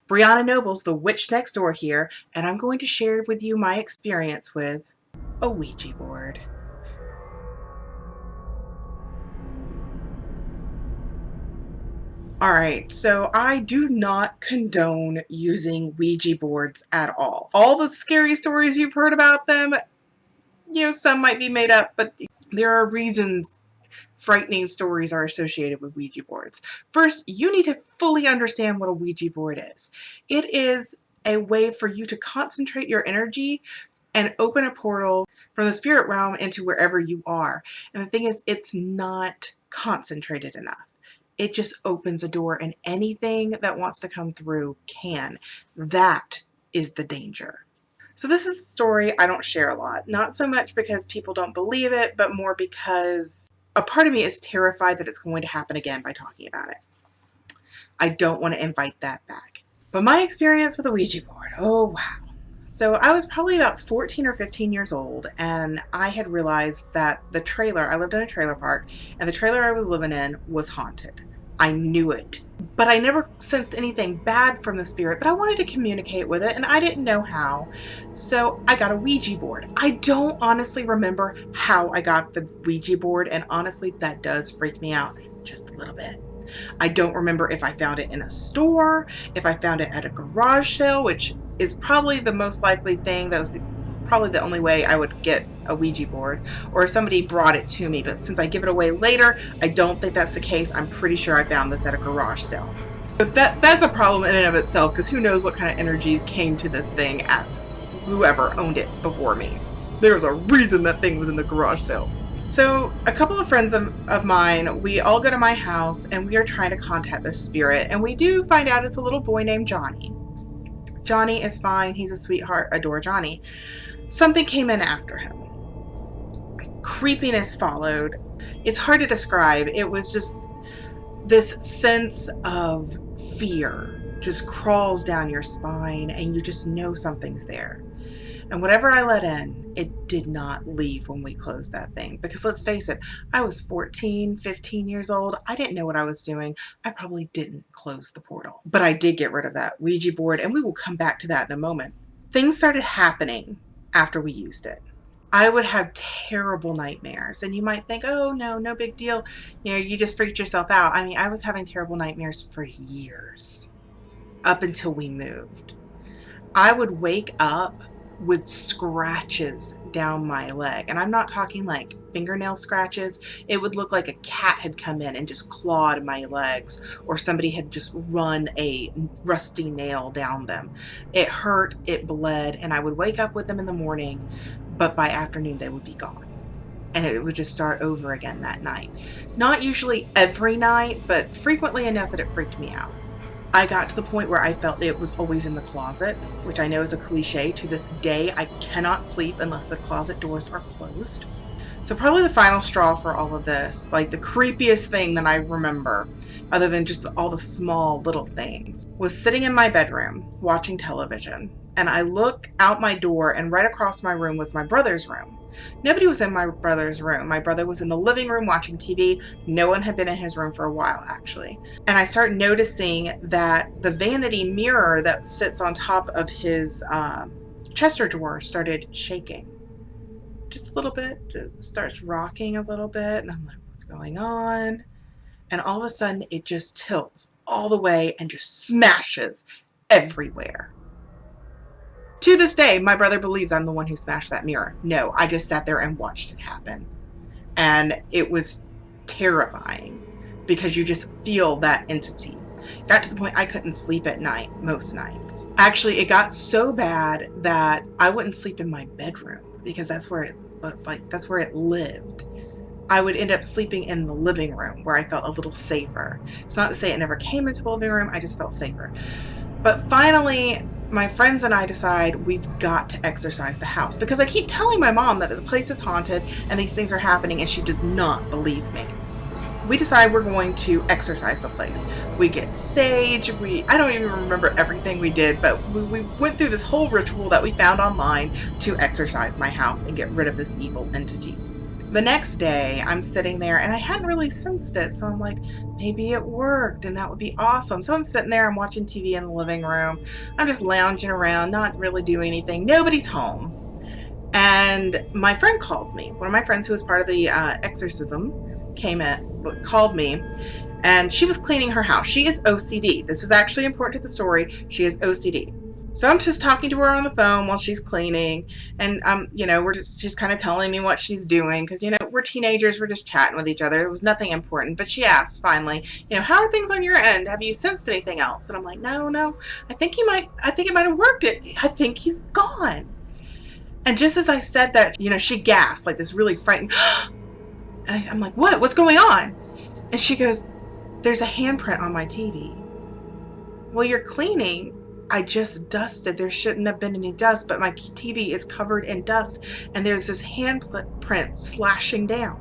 Brianna Noble's the witch next door here, and I'm going to share with you my experience with a Ouija board. Alright, so I do not condone using Ouija boards at all. All the scary stories you've heard about them, some might be made up, but there are reasons frightening stories are associated with Ouija boards. First, you need to fully understand what a Ouija board is. It is a way for you to concentrate your energy and open a portal from the spirit realm into wherever you are. And the thing is, it's not concentrated enough. It just opens a door and anything that wants to come through can. That is the danger. So this is a story I don't share a lot. Not so much because people don't believe it, but more because a part of me is terrified that it's going to happen again by talking about it. I don't want to invite that back. But my experience with a Ouija board, oh wow. So I was probably about 14 or 15 years old, and I had realized that I lived in a trailer park, and the trailer I was living in was haunted. I knew it. But I never sensed anything bad from the spirit, but I wanted to communicate with it, and I didn't know how. So I got a Ouija board. I don't honestly remember how I got the Ouija board, and honestly, that does freak me out just a little bit. I don't remember if I found it in a store, if I found it at a garage sale, which is probably the most likely thing. That was probably the only way I would get a Ouija board, or if somebody brought it to me. But since I give it away later, I don't think that's the case. I'm pretty sure I found this at a garage sale. But that's a problem in and of itself, because who knows what kind of energies came to this thing at whoever owned it before me. There's a reason that thing was in the garage sale. So a couple of friends of mine, we all go to my house and we are trying to contact this spirit, and we do find out it's a little boy named Johnny. Johnny is fine. He's a sweetheart. Adore Johnny. Something came in after him. Creepiness followed. It's hard to describe. It was just this sense of fear just crawls down your spine, and you just know something's there. And whatever I let in, it did not leave when we closed that thing. Because let's face it, I was 14, 15 years old. I didn't know what I was doing. I probably didn't close the portal. But I did get rid of that Ouija board, and we will come back to that in a moment. Things started happening after we used it. I would have terrible nightmares, and you might think, oh no big deal. You just freaked yourself out. I mean, I was having terrible nightmares for years, up until we moved. I would wake up with scratches down my leg, and I'm not talking like fingernail scratches. It would look like a cat had come in and just clawed my legs, or somebody had just run a rusty nail down them. It hurt, it bled, and I would wake up with them in the morning, but by afternoon they would be gone, and it would just start over again that night. Not usually every night, but frequently enough that it freaked me out. I got to the point where I felt it was always in the closet, which I know is a cliche. To this day, I cannot sleep unless the closet doors are closed. So probably the final straw for all of this, like the creepiest thing that I remember, other than just all the small little things, was sitting in my bedroom watching television. And I look out my door, and right across my room was my brother's room. Nobody was in my brother's room. My brother was in the living room watching TV. No one had been in his room for a while, actually. And I start noticing that the vanity mirror that sits on top of his Chester drawer started shaking. Just a little bit. It starts rocking a little bit. And I'm like, what's going on? And all of a sudden, it just tilts all the way and just smashes everywhere. To this day, my brother believes I'm the one who smashed that mirror. No, I just sat there and watched it happen. And it was terrifying because you just feel that entity. Got to the point I couldn't sleep at night, most nights. Actually, it got so bad that I wouldn't sleep in my bedroom because that's where it lived. I would end up sleeping in the living room where I felt a little safer. It's not to say it never came into the living room, I just felt safer. But finally, my friends and I decide we've got to exorcise the house, because I keep telling my mom that the place is haunted and these things are happening, and she does not believe me. We decide we're going to exorcise the place. We get sage, I don't even remember everything we did, but we went through this whole ritual that we found online to exorcise my house and get rid of this evil entity. The next day, I'm sitting there and I hadn't really sensed it. So I'm like, maybe it worked and that would be awesome. So I'm sitting there, I'm watching TV in the living room. I'm just lounging around, not really doing anything. Nobody's home. And my friend calls me. One of my friends who was part of the exorcism called me, and she was cleaning her house. She is OCD. This is actually important to the story. She is OCD. So I'm just talking to her on the phone while she's cleaning, and she's kind of telling me what she's doing because we're teenagers, we're just chatting with each other. It was nothing important, but she asked finally, how are things on your end? Have you sensed anything else? And I'm like, no, I think it might have worked. I think he's gone. And just as I said that, she gasped like this really frightened. I'm like, what? What's going on? And she goes, there's a handprint on my TV. Well, you're cleaning. I just dusted. There shouldn't have been any dust, but my TV is covered in dust and there's this handprint slashing down.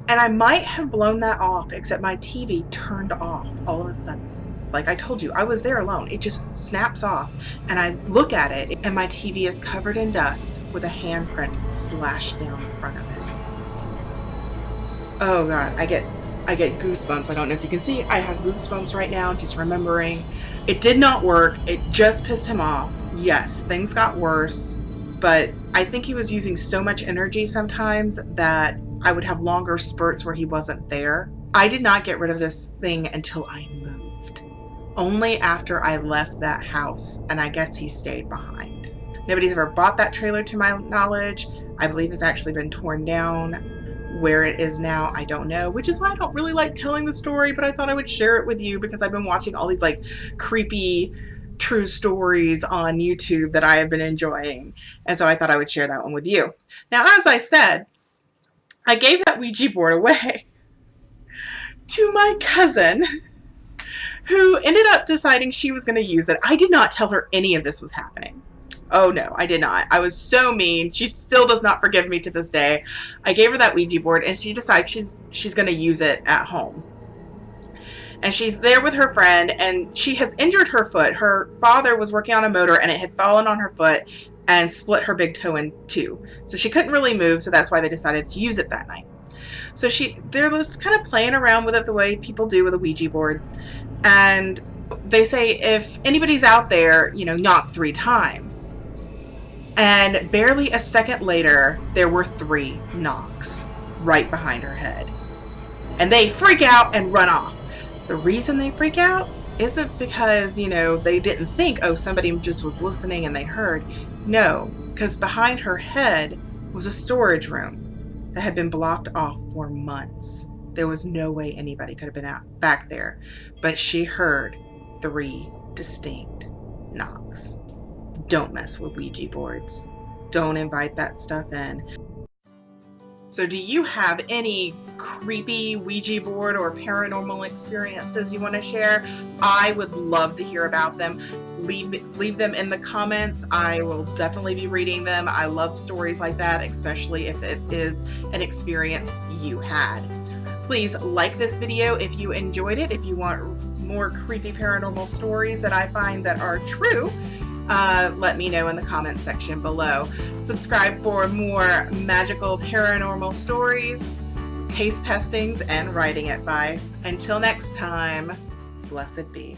And I might have blown that off, except my TV turned off all of a sudden. Like I told you, I was there alone. It just snaps off and I look at it and my TV is covered in dust with a handprint slashed down in front of it. Oh God, I get goosebumps. I don't know if you can see, I have goosebumps right now just remembering. It did not work. It just pissed him off. Yes, things got worse, but I think he was using so much energy sometimes that I would have longer spurts where he wasn't there. I did not get rid of this thing until I moved. Only after I left that house, and I guess he stayed behind. Nobody's ever bought that trailer to my knowledge. I believe it's actually been torn down. Where it is now, I don't know, which is why I don't really like telling the story, but I thought I would share it with you because I've been watching all these like creepy true stories on YouTube that I have been enjoying. And so I thought I would share that one with you. Now, as I said, I gave that Ouija board away to my cousin who ended up deciding she was going to use it. I did not tell her any of this was happening. Oh no, I did not. I was so mean. She still does not forgive me to this day. I gave her that Ouija board and she decides she's going to use it at home. And she's there with her friend and she has injured her foot. Her father was working on a motor and it had fallen on her foot and split her big toe in two. So she couldn't really move, so that's why they decided to use it that night. So they're just kind of playing around with it the way people do with a Ouija board. And they say if anybody's out there, knock 3 times. And barely a second later, there were 3 knocks right behind her head. And they freak out and run off. The reason they freak out isn't because, they didn't think, oh, somebody just was listening and they heard. No, because behind her head was a storage room that had been blocked off for months. There was no way anybody could have been back there. But she heard 3 distinct knocks. Don't mess with Ouija boards. Don't invite that stuff in. So do you have any creepy Ouija board or paranormal experiences you want to share? I would love to hear about them. Leave them in the comments. I will definitely be reading them. I love stories like that, especially if it is an experience you had. Please like this video if you enjoyed it. If you want more creepy paranormal stories that I find that are true, let me know in the comment section below. Subscribe for more magical paranormal stories, taste testings, and writing advice. Until next time, blessed be.